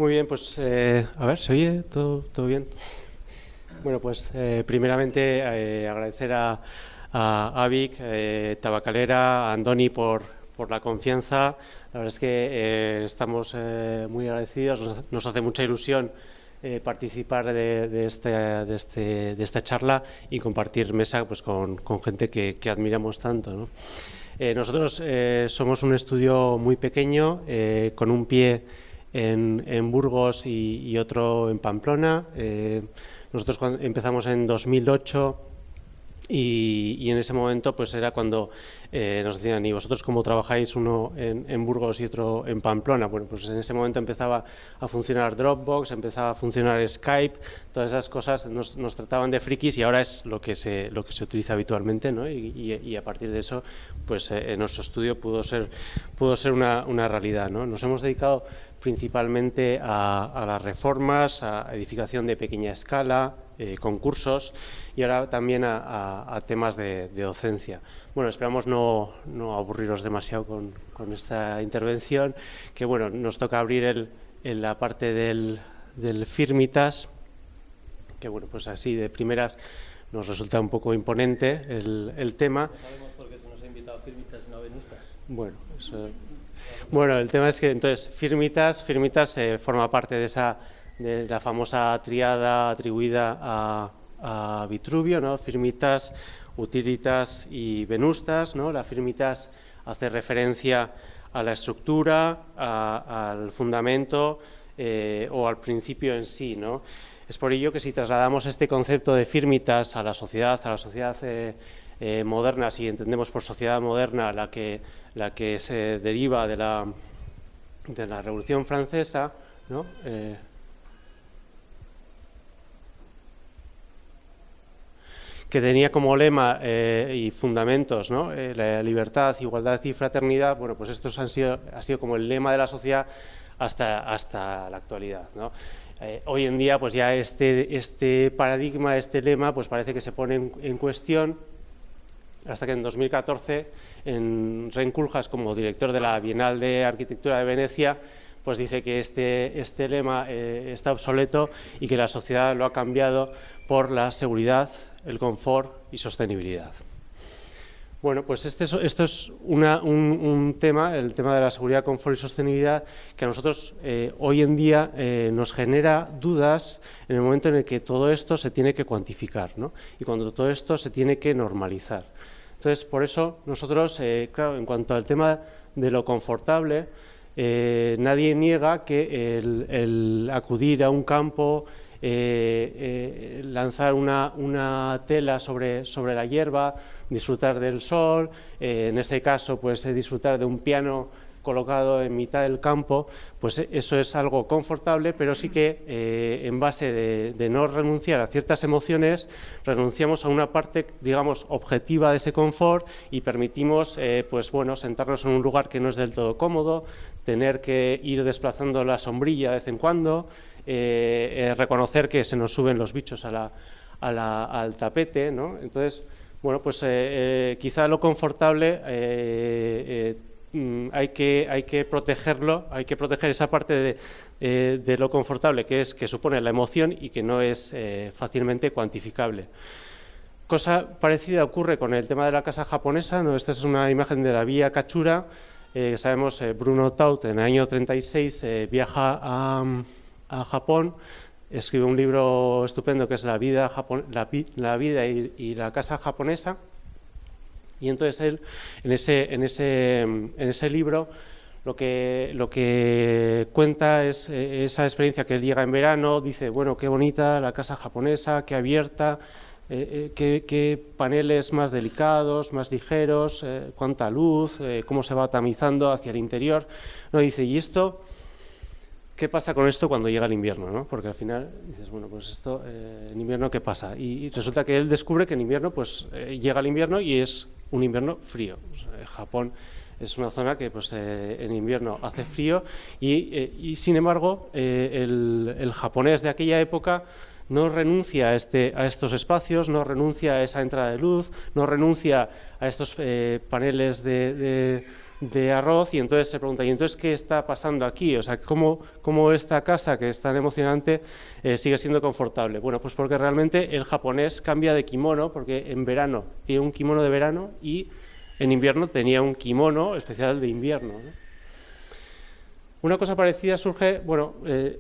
Muy bien, pues a ver, ¿se oye? ¿Todo bien? Bueno, pues primeramente agradecer a Vic, Tabacalera, a Andoni por la confianza. La verdad es que estamos muy agradecidos, nos hace mucha ilusión participar de esta charla y compartir mesa pues, con gente que admiramos tanto, ¿no? Nosotros somos un estudio muy pequeño, con un pie en Burgos y otro en Pamplona. Nosotros empezamos en 2008 y en ese momento pues era cuando nos decían, ¿y vosotros cómo trabajáis, uno en Burgos y otro en Pamplona? Bueno, pues en ese momento empezaba a funcionar Dropbox, empezaba a funcionar Skype, todas esas cosas nos trataban de frikis y ahora es lo que se utiliza habitualmente, ¿no? Y a partir de eso pues en nuestro estudio pudo ser una realidad, ¿no? Nos hemos dedicado principalmente a las reformas, a edificación de pequeña escala, concursos y ahora también a temas de docencia. Bueno, esperamos no aburriros demasiado con esta intervención, que bueno, nos toca abrir la parte del Firmitas, que bueno, pues así de primeras nos resulta un poco imponente el tema. No sabemos por qué se nos ha invitado Firmitas y no venistas. Bueno, eso... Bueno, el tema es que entonces Firmitas forma parte de la famosa tríada atribuida a Vitruvio, ¿no? Firmitas, Utilitas y Venustas, ¿no? La Firmitas hace referencia a la estructura, al fundamento o al principio en sí, ¿no? Es por ello que si trasladamos este concepto de Firmitas a la sociedad moderna, si entendemos por sociedad moderna la que se deriva de la Revolución Francesa, ¿no? Que tenía como lema y fundamentos, ¿no? La libertad, igualdad y fraternidad. Bueno, pues estos ha sido como el lema de la sociedad hasta la actualidad, ¿no? Hoy en día pues ya este paradigma, este lema pues parece que se pone en cuestión, hasta que en 2014 en Renculjas, como director de la Bienal de Arquitectura de Venecia, pues dice que este lema está obsoleto y que la sociedad lo ha cambiado por la seguridad, el confort y sostenibilidad. Bueno, pues esto es un tema, el tema de la seguridad, confort y sostenibilidad, que a nosotros hoy en día nos genera dudas en el momento en el que todo esto se tiene que cuantificar, ¿no? Y cuando todo esto se tiene que normalizar. Entonces, por eso nosotros, claro, en cuanto al tema de lo confortable, nadie niega que el acudir a un campo, lanzar una tela sobre la hierba, disfrutar del sol, en este caso pues disfrutar de un piano colocado en mitad del campo, pues eso es algo confortable, pero sí que en base de no renunciar a ciertas emociones, renunciamos a una parte, digamos, objetiva de ese confort y permitimos, pues bueno, sentarnos en un lugar que no es del todo cómodo, tener que ir desplazando la sombrilla de vez en cuando, reconocer que se nos suben los bichos al tapete, ¿no? Entonces, bueno, pues quizá lo confortable hay que protegerlo, hay que proteger esa parte de lo confortable que supone la emoción y que no es fácilmente cuantificable. Cosa parecida ocurre con el tema de la casa japonesa, ¿no? Esta es una imagen de la Vía Kachura. Sabemos, Bruno Taut en el año 36 viaja a Japón, escribe un libro estupendo que es La vida y la casa japonesa, y entonces él en ese libro lo que cuenta es esa experiencia que él llega en verano, dice, bueno, qué bonita la casa japonesa, qué abierta, qué paneles más delicados, más ligeros, cuánta luz, cómo se va tamizando hacia el interior, ¿no? Dice, ¿y esto? ¿Qué pasa con esto cuando llega el invierno, ¿no? Porque al final dices, bueno, pues esto, en invierno, ¿qué pasa? Y resulta que él descubre que en invierno, pues llega el invierno y es un invierno frío. O sea, Japón es una zona que pues, en invierno hace frío y sin embargo, el japonés de aquella época no renuncia a estos espacios, no renuncia a esa entrada de luz, no renuncia a estos paneles de de arroz, y entonces se pregunta, ¿y entonces qué está pasando aquí? O sea, ¿cómo esta casa que es tan emocionante sigue siendo confortable? Bueno, pues porque realmente el japonés cambia de kimono, porque en verano tiene un kimono de verano y en invierno tenía un kimono especial de invierno, ¿no? Una cosa parecida surge, bueno,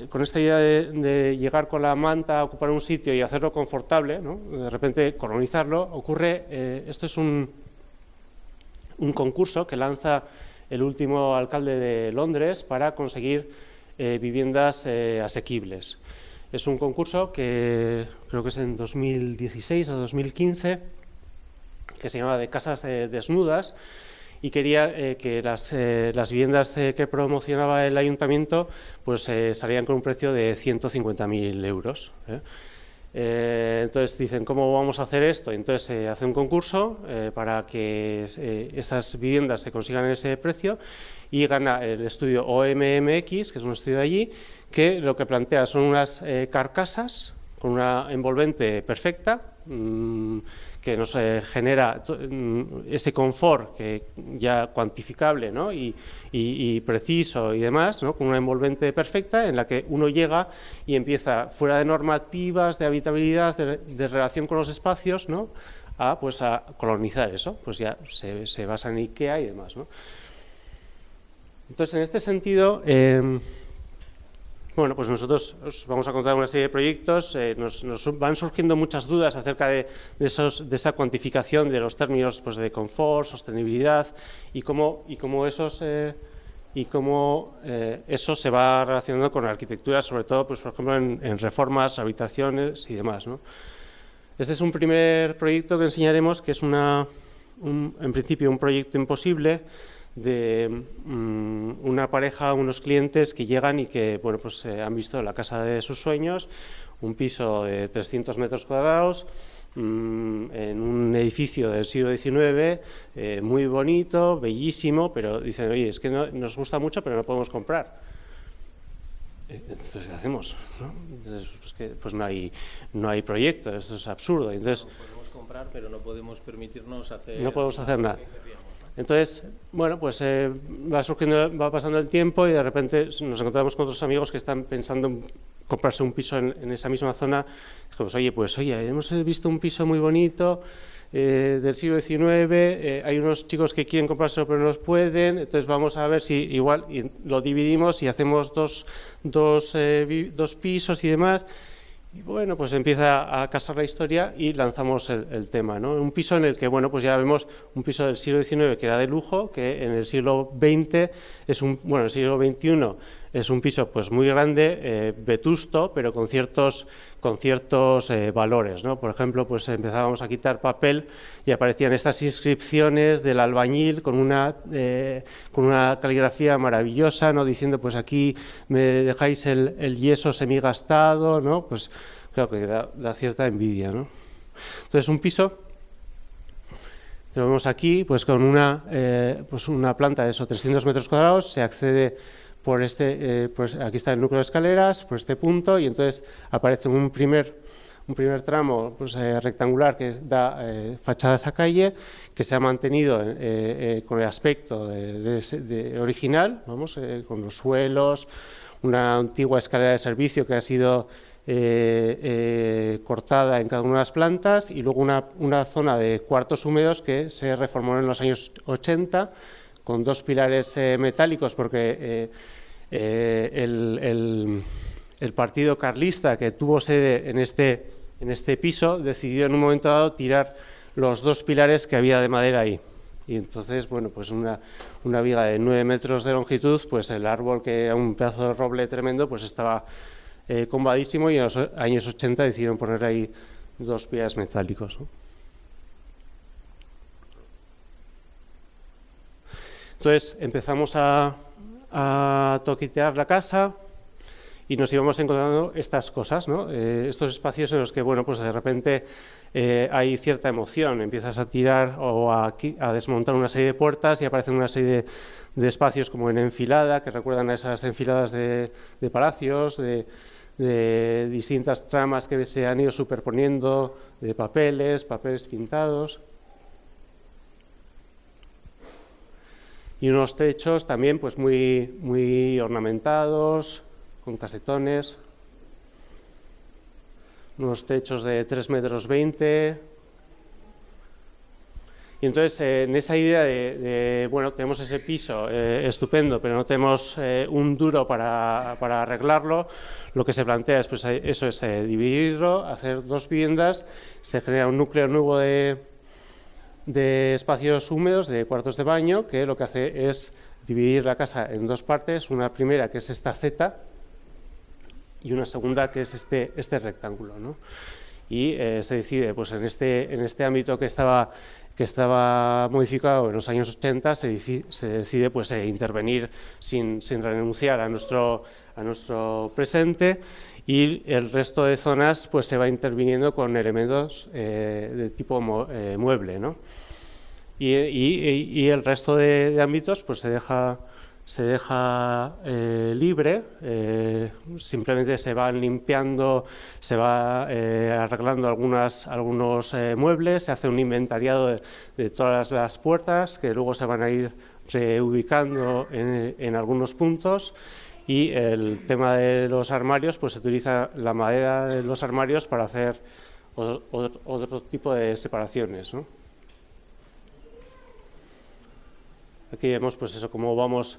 con esta idea de llegar con la manta a ocupar un sitio y hacerlo confortable, ¿no? De repente colonizarlo, ocurre, esto es un concurso que lanza el último alcalde de Londres para conseguir viviendas asequibles. Es un concurso que creo que es en 2016 o 2015, que se llama de casas desnudas, y quería que las viviendas que promocionaba el ayuntamiento pues salían con un precio de 150.000 euros. Entonces dicen, ¿cómo vamos a hacer esto? Entonces se hace un concurso para que esas viviendas se consigan ese precio, y gana el estudio OMMX, que es un estudio de allí, que lo que plantea son unas carcasas con una envolvente perfecta, que nos genera ese confort que ya cuantificable, ¿no? y preciso y demás, ¿no? Con una envolvente perfecta en la que uno llega y empieza, fuera de normativas de habitabilidad, de relación con los espacios, ¿no? Pues a colonizar eso, pues ya se basa en IKEA y demás, ¿no? Entonces, en este sentido, bueno, pues nosotros os vamos a contar una serie de proyectos, nos van surgiendo muchas dudas acerca de esa cuantificación de los términos pues, de confort, sostenibilidad, y cómo eso se va relacionando con la arquitectura, sobre todo, pues, por ejemplo, en reformas, habitaciones y demás, ¿no? Este es un primer proyecto que enseñaremos, que es en principio un proyecto imposible, de una pareja, unos clientes que llegan y que bueno, pues, han visto la casa de sus sueños, un piso de 300 metros cuadrados, en un edificio del siglo XIX, muy bonito, bellísimo, pero dicen, oye, es que nos gusta mucho, pero no podemos comprar. Entonces, ¿qué hacemos? ¿No? Entonces, pues no hay proyecto, esto es absurdo. Entonces, no podemos comprar, pero no podemos permitirnos hacer... No podemos hacer nada. Entonces, bueno, pues va pasando el tiempo y de repente nos encontramos con otros amigos que están pensando en comprarse un piso en esa misma zona. Dijimos, oye, hemos visto un piso muy bonito del siglo XIX, hay unos chicos que quieren comprárselo pero no los pueden, entonces vamos a ver si igual lo dividimos y hacemos dos pisos y demás. Y bueno, pues empieza a casar la historia y lanzamos el tema, ¿no? Un piso en el que, bueno, pues ya vemos un piso del siglo XIX que era de lujo, que en el siglo XX el siglo XXI es un piso pues muy grande, vetusto, pero con ciertos valores, ¿no? Por ejemplo, pues empezábamos a quitar papel y aparecían estas inscripciones del albañil con una caligrafía maravillosa, ¿no? Diciendo, pues aquí me dejáis el yeso semigastado, ¿no? Pues claro que da cierta envidia, ¿no? Entonces, un piso, lo vemos aquí, pues con una planta de esos 300 metros cuadrados, se accede por pues aquí está el núcleo de escaleras, por este punto, y entonces aparece un primer tramo pues, rectangular que da fachada a esa calle, que se ha mantenido con el aspecto original, vamos, con los suelos, una antigua escalera de servicio que ha sido cortada en cada una de las plantas, y luego una zona de cuartos húmedos que se reformó en los años 80 con dos pilares metálicos, porque el partido carlista que tuvo sede en este piso decidió en un momento dado tirar los dos pilares que había de madera ahí. Y entonces, bueno, pues una viga de 9 metros de longitud, pues el árbol, que era un pedazo de roble tremendo, pues estaba combadísimo, y en los años 80 decidieron poner ahí dos pilares metálicos, ¿no? Entonces empezamos a toquetear la casa y nos íbamos encontrando estas cosas, ¿no? Estos espacios en los que, bueno, pues de repente hay cierta emoción, empiezas a tirar o a desmontar una serie de puertas y aparecen una serie de espacios como en enfilada, que recuerdan a esas enfiladas de palacios, de distintas tramas que se han ido superponiendo, de papeles pintados. y unos techos también pues muy ornamentados, con casetones, unos techos de 3,20 metros. Y entonces, en esa idea bueno, tenemos ese piso estupendo, pero no tenemos un duro para arreglarlo, lo que se plantea es, pues, eso es dividirlo, hacer 2 viviendas, se genera un núcleo nuevo de espacios húmedos, de cuartos de baño, que lo que hace es dividir la casa en 2 partes, una primera que es esta Z y una segunda que es este rectángulo, ¿no? Y se decide, pues en este ámbito que estaba modificado en los años 80, se decide pues intervenir sin renunciar a nuestro presente, y el resto de zonas pues se va interviniendo con elementos de tipo mueble, ¿no? Y el resto de ámbitos pues se deja libre, simplemente se van limpiando, se va arreglando algunos muebles, se hace un inventariado de todas las puertas que luego se van a ir reubicando en algunos puntos, y el tema de los armarios, pues se utiliza la madera de los armarios para hacer otro tipo de separaciones, ¿no? Aquí vemos pues eso, cómo vamos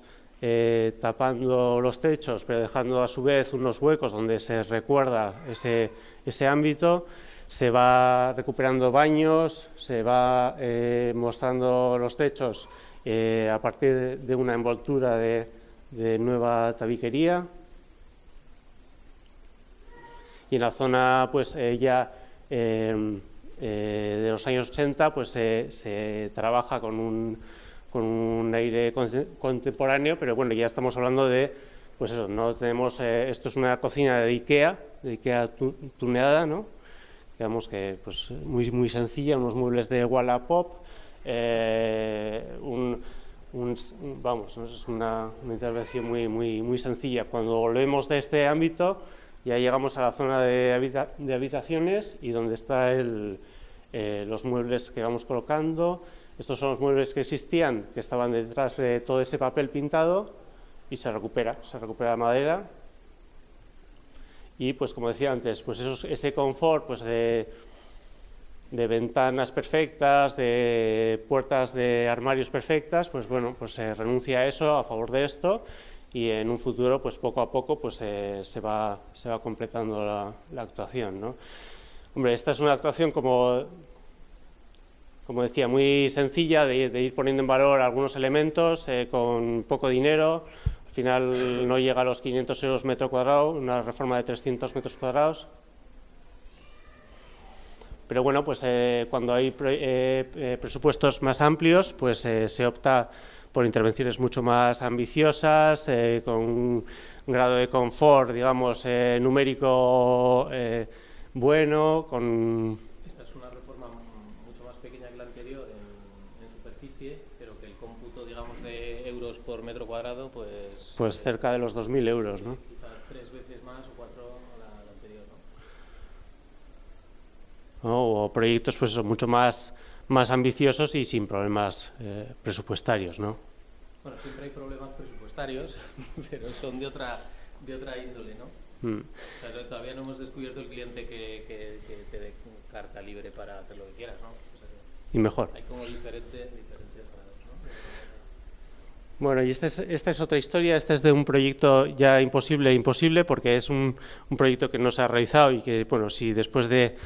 tapando los techos, pero dejando a su vez unos huecos donde se recuerda ese ámbito. Se va recuperando baños, se va mostrando los techos a partir de una envoltura de nueva tabiquería. Y en la zona pues ya de los años 80 pues se trabaja con un aire contemporáneo, pero bueno, ya estamos hablando de, pues eso, no tenemos, esto es una cocina de IKEA tuneada, ¿no? Digamos que pues muy sencilla, unos muebles de Wallapop, vamos, ¿no? Es una intervención muy sencilla. Cuando volvemos de este ámbito, ya llegamos a la zona de habitaciones, y donde están los muebles que vamos colocando. Estos son los muebles que existían, que estaban detrás de todo ese papel pintado, y se recupera la madera. Y pues como decía antes, pues ese confort pues de ventanas perfectas, de puertas de armarios perfectas, pues bueno, pues se renuncia a eso a favor de esto, y en un futuro pues poco a poco pues se va completando la actuación, ¿no? Hombre, esta es una actuación como decía, muy sencilla, de ir poniendo en valor algunos elementos con poco dinero. Al final no llega a los 500 euros metro cuadrado, una reforma de 300 metros cuadrados. Pero bueno, pues cuando hay presupuestos más amplios, pues se opta por intervenciones mucho más ambiciosas, con un grado de confort, digamos, numérico bueno, con... Esta es una reforma mucho más pequeña que la anterior en superficie, pero que el cómputo, digamos, de euros por metro cuadrado, pues cerca de los 2.000 euros, ¿no? Quizás 3 veces más o 4 la anterior, ¿no? ¿No? O proyectos pues mucho más ambiciosos y sin problemas presupuestarios, ¿no? Bueno, siempre hay problemas presupuestarios, pero son de otra índole, ¿no? O sea, todavía no hemos descubierto el cliente que te dé carta libre para hacer lo que quieras, ¿no? O sea, y mejor. Hay como diferentes grados, ¿no? Bueno, y esta es otra historia. Este es de un proyecto ya imposible, porque es un proyecto que no se ha realizado, y que, bueno, si después de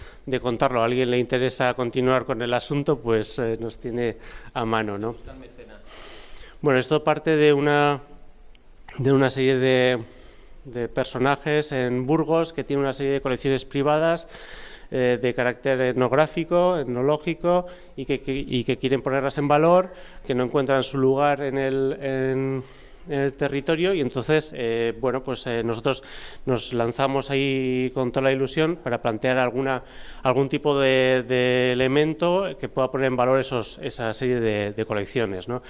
contarlo a alguien le interesa continuar con el asunto, pues nos tiene a mano, ¿no? Bueno, esto parte de una serie de personajes en Burgos que tienen una serie de colecciones privadas de carácter etnográfico, etnológico, y que quieren ponerlas en valor, que no encuentran su lugar en el territorio, y entonces, bueno, pues nosotros nos lanzamos ahí con toda la ilusión para plantear algún tipo de elemento que pueda poner en valor esa serie de colecciones, ¿no?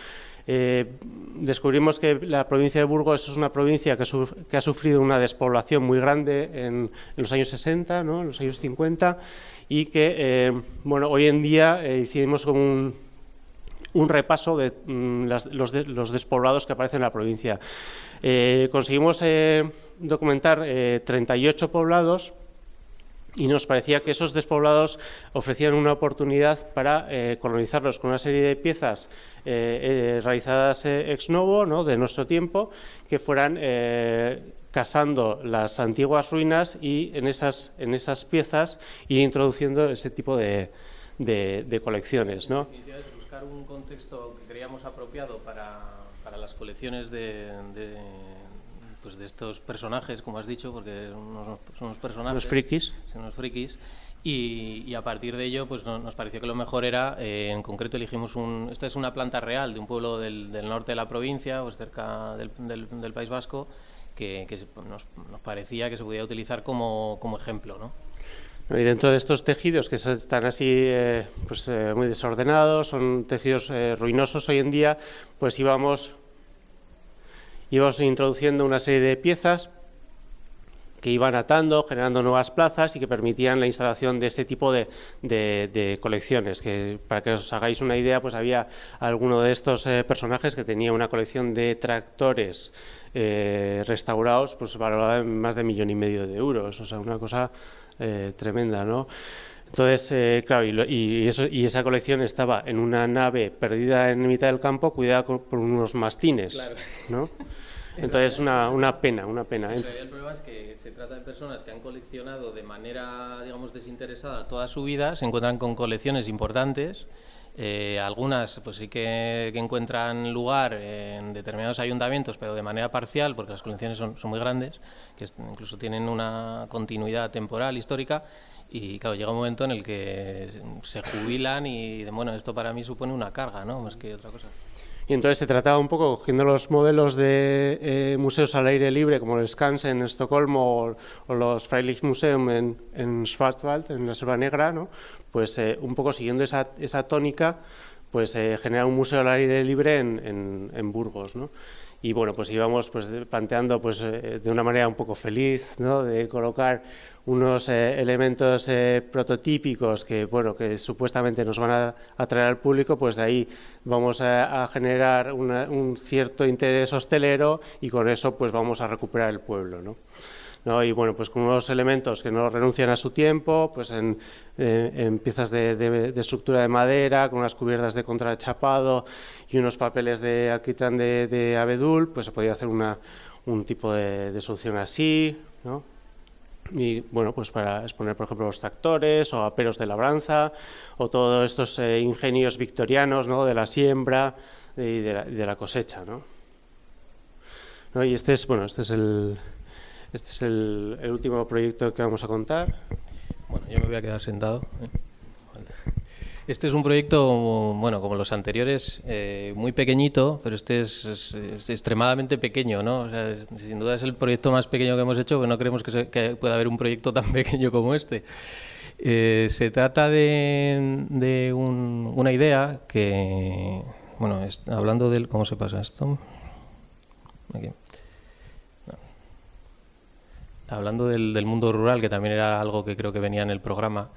Descubrimos que la provincia de Burgos es una provincia que ha sufrido una despoblación muy grande en los años 60, ¿no? En los años 50, y que bueno, hoy en día hicimos como un repaso de los despoblados que aparecen en la provincia. Conseguimos documentar 38 poblados y nos parecía que esos despoblados ofrecían una oportunidad para colonizarlos con una serie de piezas realizadas ex novo, ¿no?, de nuestro tiempo, que fueran casando las antiguas ruinas y en esas piezas ir introduciendo ese tipo de colecciones, ¿no? Es buscar un contexto que creíamos apropiado para las colecciones de estos personajes, como has dicho, porque son unos personajes, los frikis. Son unos frikis. Y a partir de ello, pues nos pareció que lo mejor era, en concreto elegimos esta es una planta real de un pueblo del norte de la provincia, pues cerca del País Vasco, que nos parecía que se podía utilizar como ejemplo, ¿no? Y dentro de estos tejidos que están así muy desordenados, son tejidos ruinosos hoy en día, pues íbamos introduciendo una serie de piezas que iban atando, generando nuevas plazas y que permitían la instalación de ese tipo de colecciones. Que, para que os hagáis una idea, pues había alguno de estos personajes que tenía una colección de tractores restaurados, pues valorada en más de 1,5 millones de euros, o sea, una cosa tremenda, ¿no? Entonces, claro, y esa colección estaba en una nave perdida en mitad del campo, cuidada por unos mastines, claro, ¿no? Entonces, una pena. El problema es que se trata de personas que han coleccionado de manera, digamos, desinteresada toda su vida, se encuentran con colecciones importantes. Algunas pues sí que encuentran lugar en determinados ayuntamientos, pero de manera parcial, porque las colecciones son muy grandes, que incluso tienen una continuidad temporal, histórica, y claro, llega un momento en el que se jubilan y, bueno, esto para mí supone una carga, ¿no?, más que otra cosa. Y entonces se trataba un poco, cogiendo los modelos de museos al aire libre, como el Skansen en Estocolmo o los Freilich-Museum en Schwarzwald, en la Selva Negra, ¿no?, pues un poco siguiendo esa tónica, pues generar un museo al aire libre en Burgos, ¿no? Y bueno, pues íbamos pues planteando pues de una manera un poco feliz, ¿no?, de colocar unos elementos prototípicos que, bueno, que supuestamente nos van a atraer al público, pues de ahí vamos a generar un cierto interés hostelero y con eso pues vamos a recuperar el pueblo, ¿no? Y bueno, pues con unos elementos que no renuncian a su tiempo, pues en piezas de estructura de madera, con unas cubiertas de contrachapado y unos papeles de alquitrán de abedul, pues se podía hacer un tipo de solución así, ¿no? Y bueno, pues para exponer, por ejemplo, los tractores o aperos de labranza o todos estos ingenios victorianos, ¿no?, de la siembra y de la cosecha, ¿no? Y este es el último proyecto que vamos a contar. Bueno, yo me voy a quedar sentado. Este es un proyecto, bueno, como los anteriores, muy pequeñito, pero este es extremadamente pequeño, ¿no? O sea, sin duda es el proyecto más pequeño que hemos hecho, pero no creemos que pueda haber un proyecto tan pequeño como este. Se trata de una idea que, bueno, hablando del... ¿Cómo se pasa esto? Aquí. Hablando del mundo rural, que también era algo que creo que venía en el programa,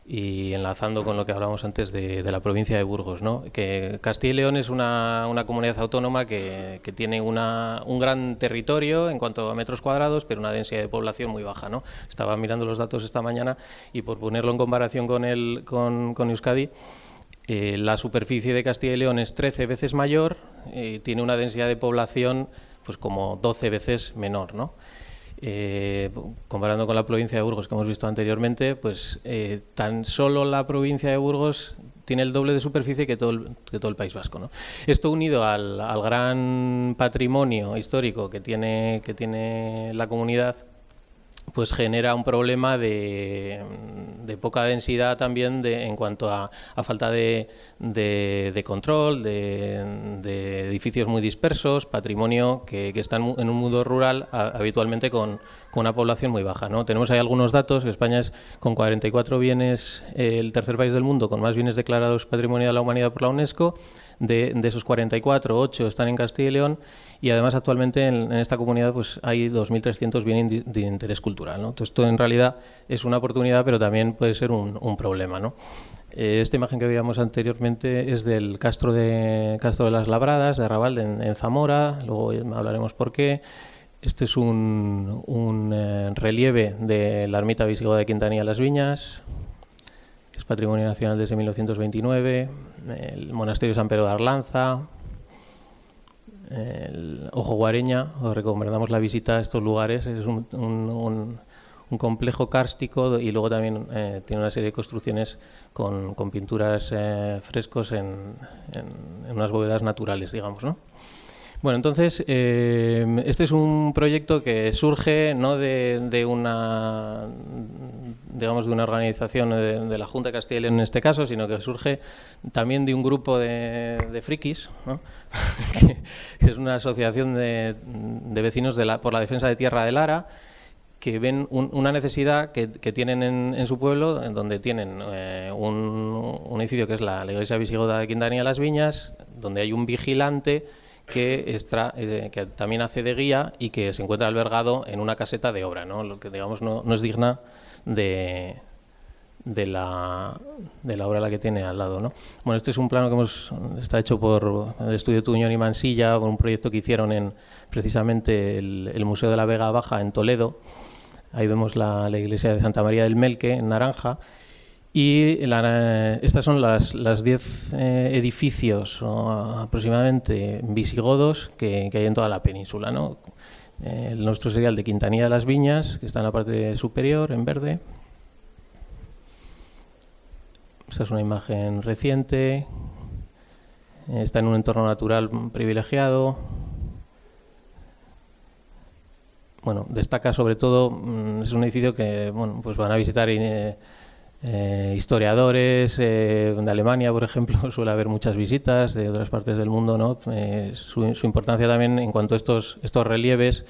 y enlazando con lo que hablábamos antes de la provincia de Burgos, ¿no?, que Castilla y León es una comunidad autónoma que tiene un gran territorio en cuanto a metros cuadrados, pero una densidad de población muy baja, ¿no? Estaba mirando los datos esta mañana y, por ponerlo en comparación con Euskadi, la superficie de Castilla y León es 13 veces mayor y tiene una densidad de población pues como 12 veces menor, ¿no? Comparando con la provincia de Burgos que hemos visto anteriormente, pues tan solo la provincia de Burgos tiene el doble de superficie que todo el País Vasco, ¿no? Esto unido al gran patrimonio histórico que tiene la comunidad, pues genera un problema de poca densidad también en cuanto a falta de control, de edificios muy dispersos, patrimonio que está en un mundo rural habitualmente con una población muy baja, ¿no? Tenemos ahí algunos datos, que España es con 44 bienes el tercer país del mundo con más bienes declarados Patrimonio de la Humanidad por la UNESCO. De esos 44, 8 están en Castilla y León, y además actualmente en esta comunidad pues hay 2.300 bienes de interés cultural, ¿no? Entonces, esto en realidad es una oportunidad, pero también puede ser un problema, ¿no? Esta imagen que veíamos anteriormente es del Castro de las Labradas, de Arrabal, en Zamora, luego hablaremos por qué. Este es un relieve de la ermita visigoda de Quintanilla las Viñas, que es Patrimonio Nacional desde 1929, el Monasterio San Pedro de Arlanza, el Ojo Guareña. Os recomendamos la visita a estos lugares. Es un complejo kárstico y luego también tiene una serie de construcciones con pinturas frescos en unas bóvedas naturales, digamos, ¿no? Bueno, entonces, este es un proyecto que surge no de una, digamos, de una organización de la Junta de Castilla y León en este caso, sino que surge también de un grupo de frikis, ¿no? que es una asociación de vecinos por la defensa de Tierra de Lara, que ven una necesidad que tienen en su pueblo, en donde tienen un edificio que es la iglesia visigoda de Quintanilla las Viñas, donde hay un vigilante que también hace de guía y que se encuentra albergado en una caseta de obra, ¿no? Lo que, digamos, no es digna de la obra la que tiene al lado, ¿no? Bueno, este es un plano que está hecho por el estudio Tuñón y Mansilla, por un proyecto que hicieron en precisamente el Museo de la Vega Baja en Toledo. Ahí vemos la iglesia de Santa María del Melque en naranja. Y estas son las 10 edificios aproximadamente visigodos que hay en toda la península, ¿no? El nuestro sería el de Quintanilla de las Viñas, que está en la parte superior, en verde. Esta es una imagen reciente. Está en un entorno natural privilegiado. Bueno, destaca sobre todo, es un edificio que pues van a visitar historiadores de Alemania, por ejemplo. Suele haber muchas visitas de otras partes del mundo, ¿no? Su importancia también en cuanto a estos relieves,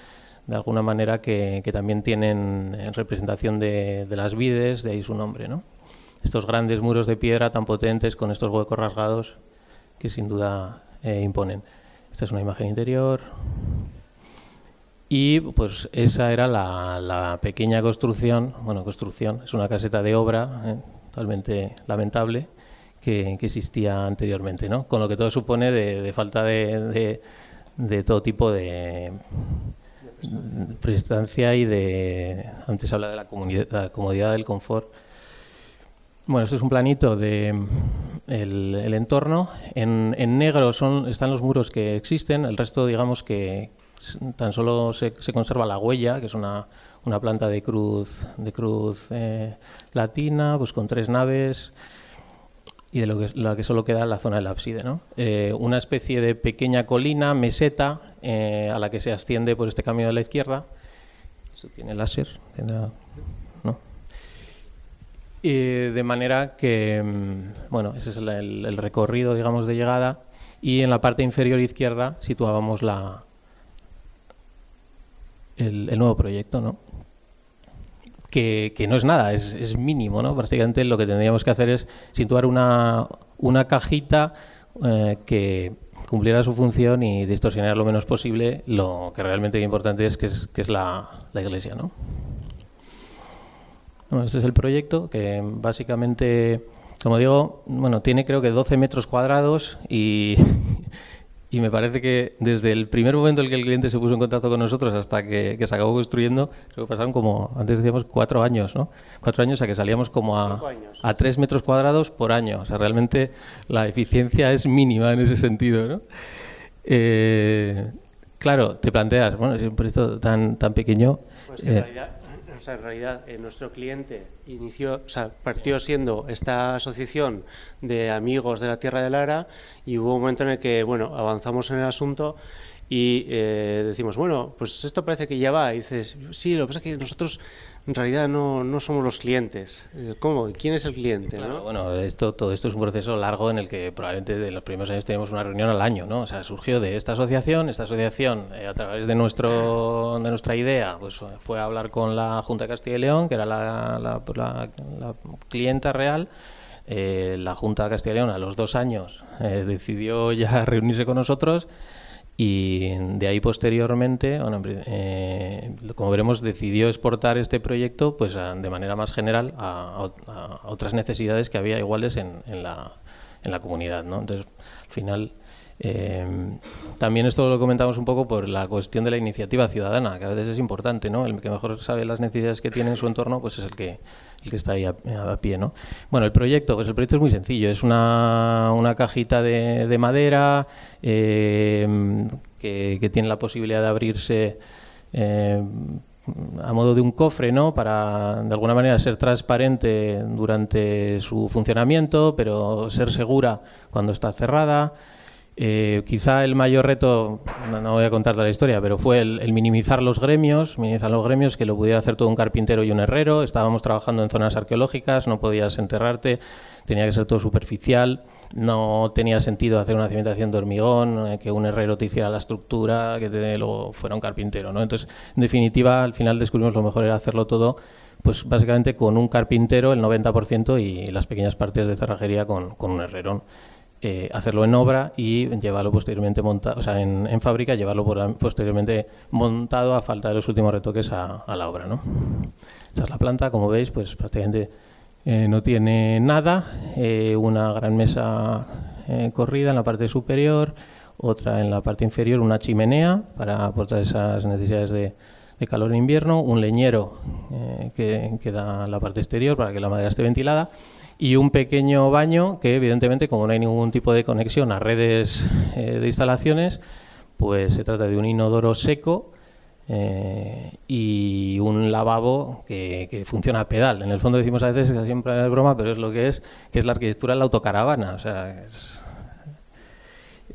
de alguna manera que también tienen representación de las vides, de ahí su nombre, ¿no? Estos grandes muros de piedra tan potentes con estos huecos rasgados que sin duda imponen. Esta es una imagen interior. Y pues esa era la pequeña construcción, es una caseta de obra totalmente lamentable que existía anteriormente, ¿no? Con lo que todo supone de falta de todo tipo de prestancia y antes habla de la comodidad del confort. Bueno, esto es un planito del entorno. En negro están los muros que existen, el resto, digamos que tan solo se conserva la huella, que es una planta de cruz latina, pues con 3 naves, y de la que solo queda la zona del ábside, ¿no? Una especie de pequeña colina, meseta, a la que se asciende por este camino de la izquierda. Esto tiene láser, ¿no? Y de manera que, ese es el recorrido, digamos, de llegada, y en la parte inferior izquierda situábamos el nuevo proyecto, ¿no? Que no es nada, es mínimo, ¿no? Prácticamente lo que tendríamos que hacer es situar una cajita que cumpliera su función y distorsionar lo menos posible lo que realmente es importante que es la iglesia, ¿no? Bueno, este es el proyecto, que básicamente, como digo, tiene creo que 12 metros cuadrados y me parece que desde el primer momento en el que el cliente se puso en contacto con nosotros hasta que se acabó construyendo, creo que pasaron antes decíamos 4 años, ¿no? 4 años a que salíamos como a 3 metros cuadrados por año. O sea, realmente la eficiencia es mínima en ese sentido, ¿no? Claro, te planteas, es un proyecto tan pequeño. Pues que en realidad nuestro cliente partió siendo esta asociación de amigos de la Tierra de Lara, y hubo un momento en el que avanzamos en el asunto y decimos, pues esto parece que ya va, y dices, sí, lo que pasa es que nosotros en realidad no somos los clientes. ¿Cómo? ¿Quién es el cliente? Claro, ¿no? Todo esto es un proceso largo en el que probablemente de los primeros años tenemos una reunión al año, ¿no? O sea, surgió de esta asociación a través de nuestra idea, pues fue a hablar con la Junta de Castilla y León, que era la clienta real. La Junta de Castilla y León a los 2 años decidió ya reunirse con nosotros. y de ahí posteriormente, bueno, como veremos, decidió exportar este proyecto pues de manera más general a otras necesidades que había iguales en la comunidad, ¿no? Entonces, al final, también esto lo comentamos un poco por la cuestión de la iniciativa ciudadana, que a veces es importante, ¿no? El que mejor sabe las necesidades que tiene en su entorno, pues es el que está ahí a pie, ¿no? Bueno, el proyecto es muy sencillo, es una cajita de madera que tiene la posibilidad de abrirse a modo de un cofre, ¿no? Para de alguna manera ser transparente durante su funcionamiento, pero ser segura cuando está cerrada. Quizá el mayor reto, no voy a contar la historia, pero fue el minimizar los gremios, que lo pudiera hacer todo un carpintero y un herrero. Estábamos trabajando en zonas arqueológicas, no podías enterrarte, tenía que ser todo superficial, no tenía sentido hacer una cimentación de hormigón, que un herrero te hiciera la estructura, que luego fuera un carpintero, ¿no? Entonces, en definitiva, al final descubrimos lo mejor era hacerlo todo, pues básicamente con un carpintero el 90% y las pequeñas partes de cerrajería con un herrero. Hacerlo en obra y llevarlo posteriormente montado, o sea, en fábrica, llevarlo posteriormente montado a falta de los últimos retoques a la obra, ¿no? Esta es la planta, como veis, pues prácticamente no tiene nada, una gran mesa corrida en la parte superior, otra en la parte inferior, una chimenea para aportar esas necesidades de calor en invierno, un leñero que da la parte exterior para que la madera esté ventilada, y un pequeño baño que, evidentemente, como no hay ningún tipo de conexión a redes de instalaciones, pues se trata de un inodoro seco y un lavabo que funciona a pedal. En el fondo decimos a veces, que siempre es broma, pero es lo que es la arquitectura de la autocaravana. O sea,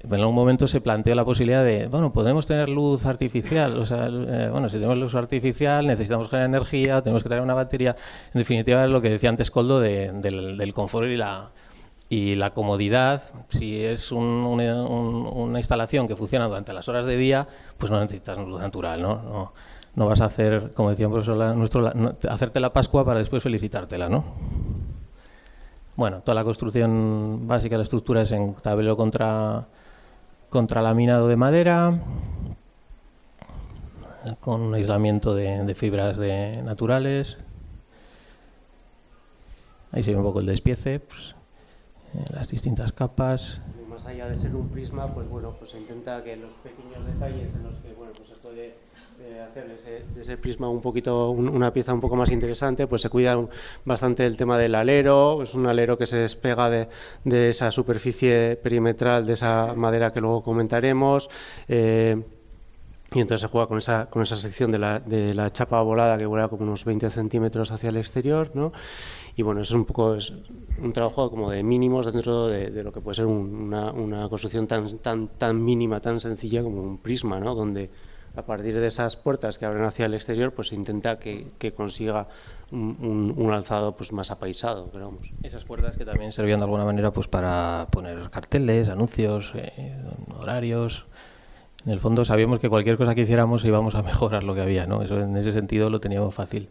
en algún momento se planteó la posibilidad de, bueno, podemos tener luz artificial, o sea, bueno, si tenemos luz artificial necesitamos generar energía, tenemos que traer una batería. En definitiva, es lo que decía antes Koldo del confort y la comodidad. Si es una instalación que funciona durante las horas de día, pues no necesitas luz natural, ¿no? No vas a hacer, como decía un profesor nuestro, hacerte la Pascua para después felicitártela, ¿no? Bueno, toda la construcción básica de la estructura es en tablero contralaminado de madera, con un aislamiento de fibras naturales. Ahí se ve un poco el despiece, pues, las distintas capas. Más allá de ser un prisma, pues bueno, pues se intenta que los pequeños detalles en los que, bueno, pues se puede hacer de ese prisma un poquito, una pieza un poco más interesante, pues se cuida bastante el tema del alero. Es un alero que se despega de esa superficie perimetral, de esa madera que luego comentaremos, y entonces se juega con esa sección de la chapa volada, que vuela como unos 20 centímetros hacia el exterior, ¿no? Y bueno, eso es un trabajo como de mínimos dentro de lo que puede ser una construcción tan mínima, tan sencilla como un prisma, ¿no? Donde a partir de esas puertas que abren hacia el exterior, pues se intenta que consiga un alzado pues más apaisado, pero vamos. Esas puertas que también servían de alguna manera pues para poner carteles, anuncios, horarios. En el fondo sabíamos que cualquier cosa que hiciéramos íbamos a mejorar lo que había, ¿no? Eso, en ese sentido lo teníamos fácil.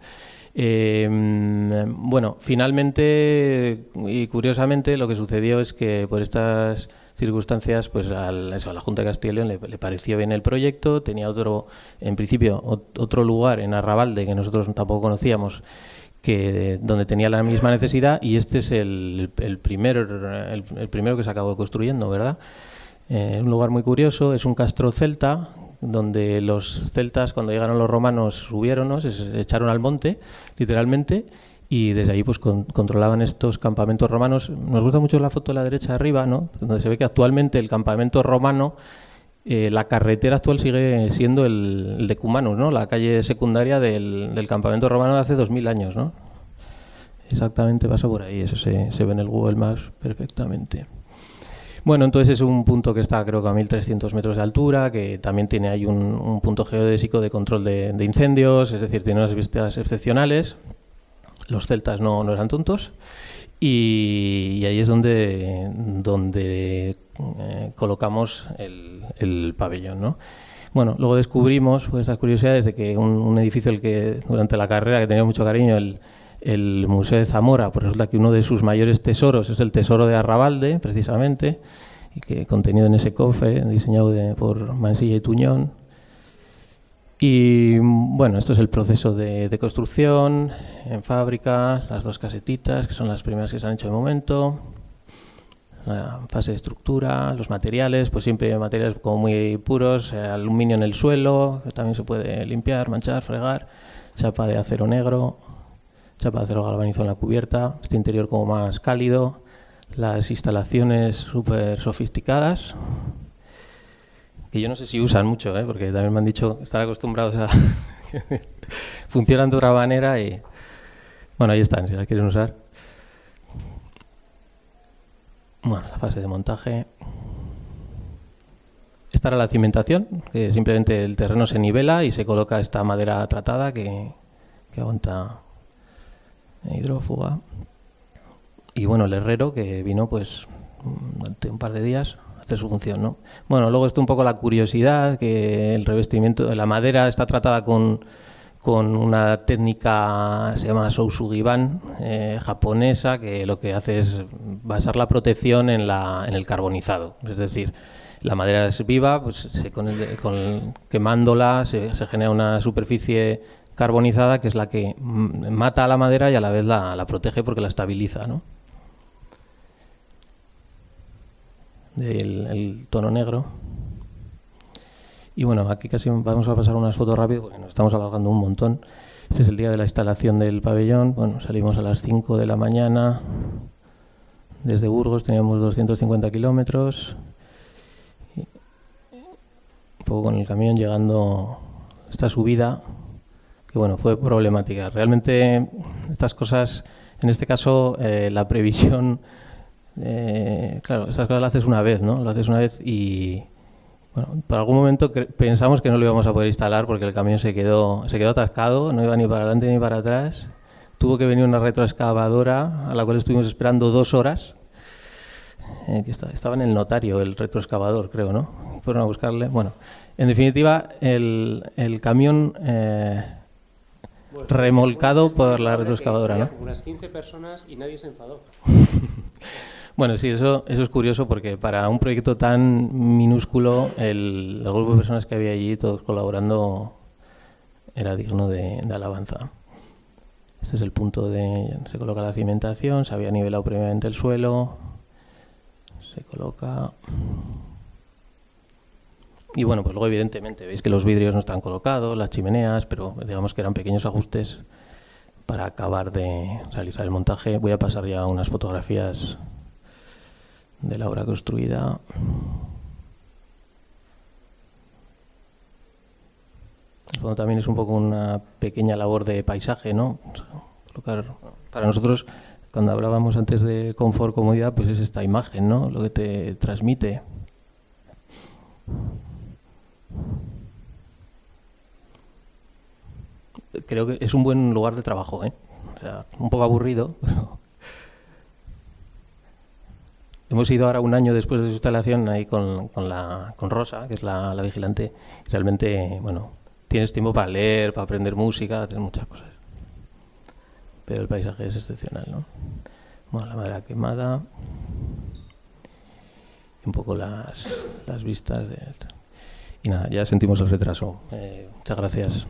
Bueno, finalmente y curiosamente lo que sucedió es que por estas circunstancias, pues a la Junta de Castilla y León le pareció bien el proyecto. Tenía en principio otro lugar en Arrabalde que nosotros tampoco conocíamos, donde tenía la misma necesidad, y este es el primero que se acabó construyendo, ¿verdad? Un lugar muy curioso, es un castro celta, donde los celtas, cuando llegaron los romanos, subieron, se echaron al monte, literalmente, y desde ahí pues controlaban estos campamentos romanos. Nos gusta mucho la foto de la derecha arriba, ¿no? Donde se ve que actualmente el campamento romano, la carretera actual sigue siendo el de Cumanus, ¿no? La calle secundaria del campamento romano de hace 2000 años, ¿no? Exactamente pasa por ahí, eso se ve en el Google Maps perfectamente. Bueno, entonces es un punto que está, creo que a 1.300 metros de altura, que también tiene ahí un punto geodésico de control de incendios, es decir, tiene unas vistas excepcionales. Los celtas no eran tontos, y ahí es donde colocamos el pabellón, ¿no? Bueno, luego descubrimos, pues, estas curiosidades de que un edificio al que durante la carrera, que tenía mucho cariño, el Museo de Zamora, pues resulta que uno de sus mayores tesoros es el tesoro de Arrabalde, precisamente, y que contenido en ese cofre, diseñado por Mansilla y Tuñón. Y bueno, esto es el proceso de construcción en fábrica, las 2 casetitas, que son las primeras que se han hecho de momento. La fase de estructura, los materiales, pues siempre materiales como muy puros, aluminio en el suelo, que también se puede limpiar, manchar, fregar, chapa de acero negro, chapa de acero galvanizado en la cubierta, este interior como más cálido, las instalaciones súper sofisticadas, que yo no sé si usan mucho, porque también me han dicho que están acostumbrados a funcionan de otra manera y bueno, ahí están, si las quieren usar. Bueno, la fase de montaje. Esta era la cimentación, que simplemente el terreno se nivela y se coloca esta madera tratada que aguanta hidrófuga. Y bueno, el herrero que vino pues durante un par de días a hacer su función, ¿no? Bueno, luego está un poco la curiosidad, que el revestimiento de la madera está tratada con una técnica, se llama Sousugiban, japonesa, que lo que hace es basar la protección en el carbonizado. Es decir, la madera es viva, pues quemándola se genera una superficie carbonizada que es la que mata a la madera y a la vez la protege porque la estabiliza, ¿no? El tono negro. Y bueno, aquí casi vamos a pasar unas fotos rápido porque nos estamos alargando un montón. Este es el día de la instalación del pabellón. Bueno, salimos a las 5 de la mañana. Desde Burgos teníamos 250 kilómetros. Un poco con el camión llegando esta subida, que bueno, fue problemática. Realmente estas cosas, en este caso, la previsión, claro, estas cosas las haces una vez, ¿no? Lo haces una vez y... Bueno, por algún momento pensamos que no lo íbamos a poder instalar porque el camión se quedó atascado, no iba ni para adelante ni para atrás. Tuvo que venir una retroexcavadora a la cual estuvimos esperando 2 horas. Que estaba en el notario el retroexcavador, creo, ¿no? Fueron a buscarle. Bueno, en definitiva, el camión remolcado por la retroexcavadora, ¿no? Unas 15 personas y nadie se enfadó. Bueno, sí, eso es curioso porque para un proyecto tan minúsculo, el grupo de personas que había allí, todos colaborando, era digno de alabanza. Este es el punto se coloca la cimentación, se había nivelado previamente el suelo, se coloca... Y bueno, pues luego evidentemente veis que los vidrios no están colocados, las chimeneas, pero digamos que eran pequeños ajustes para acabar de realizar el montaje. Voy a pasar ya unas fotografías de la obra construida. El fondo también es un poco una pequeña labor de paisaje, ¿no? Colocar, para nosotros, cuando hablábamos antes de confort, comodidad, pues es esta imagen, ¿no? Lo que te transmite. Creo que es un buen lugar de trabajo, ¿eh? O sea, un poco aburrido, pero... Hemos ido ahora un año después de su instalación ahí con Rosa, que es la vigilante. Y realmente, bueno, tienes tiempo para leer, para aprender música, hacer muchas cosas. Pero el paisaje es excepcional, ¿no? Bueno, la madera quemada. Un poco las vistas de esto. Y nada, ya sentimos el retraso. Muchas gracias.